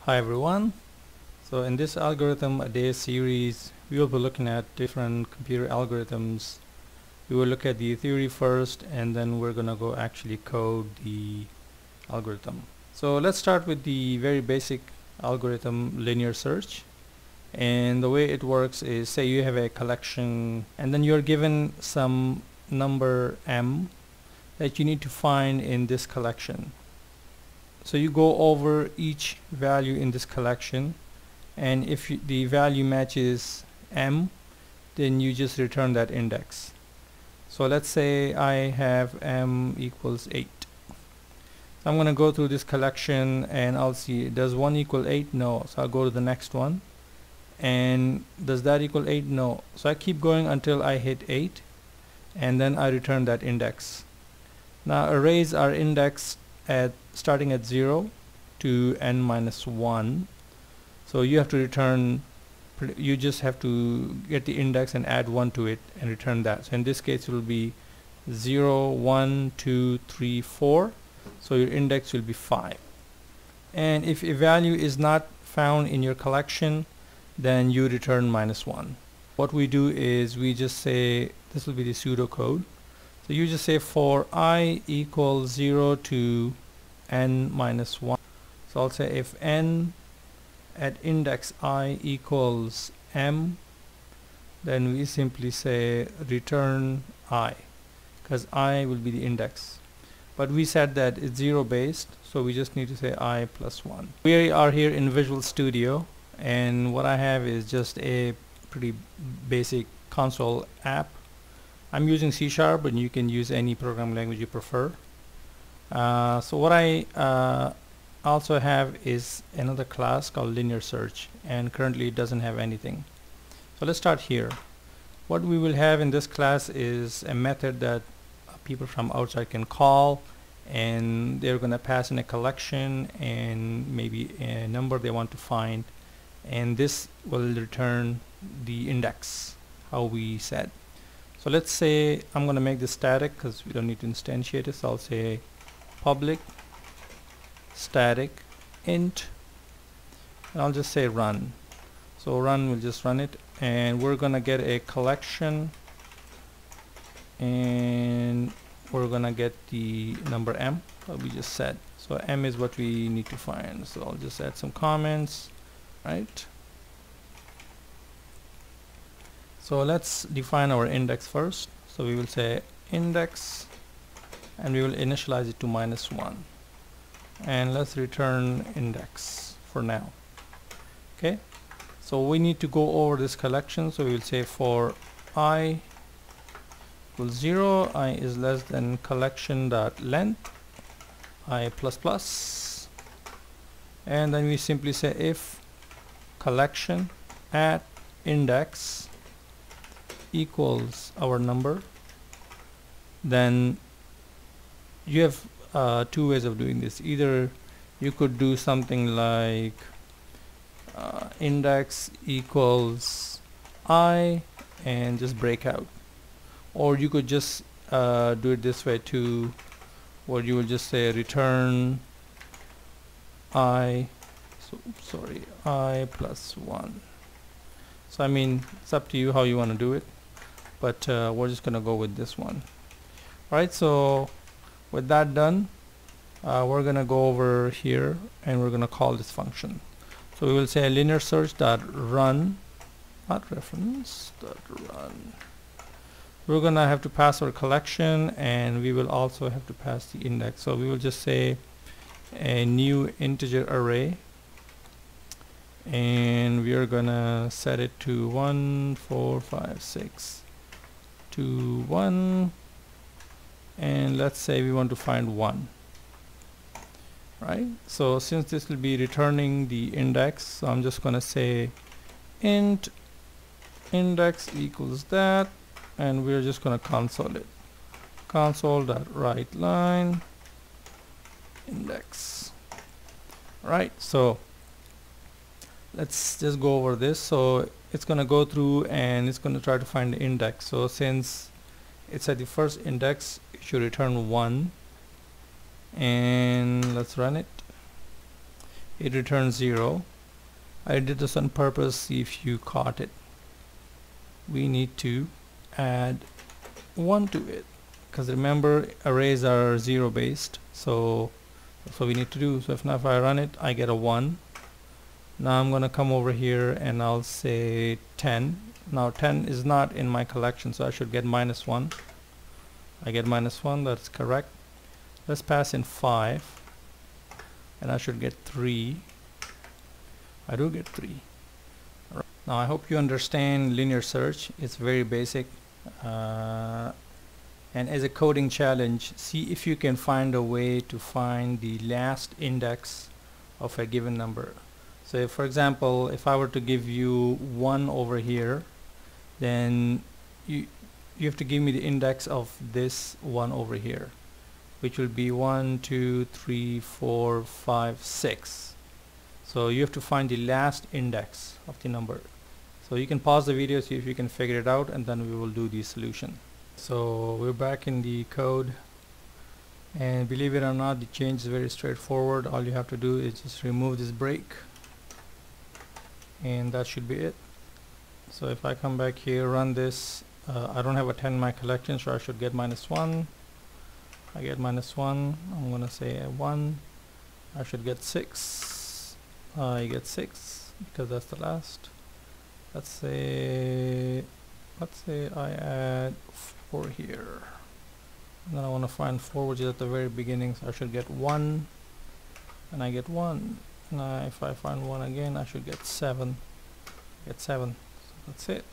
Hi everyone. So in this algorithm a day series we will be looking at different computer algorithms. We will look at the theory first and then we're gonna go actually code the algorithm. So let's start with the very basic algorithm, linear search. And the way it works is, say you have a collection and then you're given some number m that you need to find in this collection. So you go over each value in this collection, and if the value matches m, then you just return that index. So let's say I have m equals 8. So I'm going to go through this collection and I'll see, does 1 equal 8? No. So I'll go to the next one. And does that equal 8? No. So I keep going until I hit 8, and then I return that index. Now arrays are indexed at starting at 0 to n minus 1. So you have to return, you just have to get the index and add 1 to it and return that. So in this case it will be 0, 1, 2, 3, 4. So your index will be 5. And if a value is not found in your collection, then you return -1. What we do is we just say, this will be the pseudo code. So you just say for I equals 0 to n minus 1. So I'll say if n at index I equals m, then we simply say return I, because I will be the index. But we said that it's 0 based, so we just need to say I plus 1. We are here in Visual Studio, and what I have is just a pretty basic console app. I'm using C#, but you can use any programming language you prefer. So what I also have is another class called linear search, and currently it doesn't have anything. So let's start here. What we will have in this class is a method that people from outside can call, and they're going to pass in a collection and maybe a number they want to find, and this will return the index how we said. So let's say I'm going to make this static because we don't need to instantiate it. So I'll say public static int, and I'll just say run. So run will just run it, and we're going to get a collection, and we're going to get the number m that we just said. So m is what we need to find. So I'll just add some comments, right? So let's define our index first. So we will say index, and we will initialize it to -1, and let's return index for now. Okay, so we need to go over this collection. So we will say for I equals 0, I is less than collection dot length I plus plus, and then we simply say if collection at index equals our number, then you have two ways of doing this. Either you could do something like index equals I and just break out, or you could just do it this way too, where you will just say return I, I plus 1. So I mean, it's up to you how you want to do it, but we're just gonna go with this one. Alright, so with that done, we're gonna go over here and we're gonna call this function. So we will say linear search dot run, not reference, dot run. We're gonna have to pass our collection, and we will also have to pass the index. So we will just say a new integer array, and we are gonna set it to 1 4 5 6 2 1, and let's say we want to find 1. Right, so since this will be returning the index, so I'm just gonna say int index equals that, and we're just gonna console it, console.writeLine index. Right, so let's just go over this. So it's gonna go through and it's gonna try to find the index. So since it's at the first index, it should return 1, and let's run it. it returns 0. I did this on purpose, see if you caught it. We need to add 1 to it, because remember arrays are 0 based, so that's what we need to do. So if I run it, I get a 1. Now I'm gonna come over here and I'll say 10. Now 10 is not in my collection, so I should get -1. I get -1, that's correct. Let's pass in 5 and I should get 3. I do get 3. Now I hope you understand linear search. It's very basic, and as a coding challenge, see if you can find a way to find the last index of a given number. So if, for example, if I were to give you 1 over here, then you have to give me the index of this 1 over here, which will be 1, 2, 3, 4, 5, 6. So you have to find the last index of the number. So you can pause the video, see if you can figure it out, and then we will do the solution. So we're back in the code, and believe it or not, the change is very straightforward. All you have to do is just remove this break, and that should be it. So if I come back here, run this, I don't have a 10 in my collection, so I should get -1. I get -1. I'm gonna say a 1. I should get 6. I get 6 because that's the last. Let's say I add 4 here, and then I want to find 4, which is at the very beginning, so I should get 1, and I get 1. Now if I find 1 again, I should get 7. Get 7. So that's it.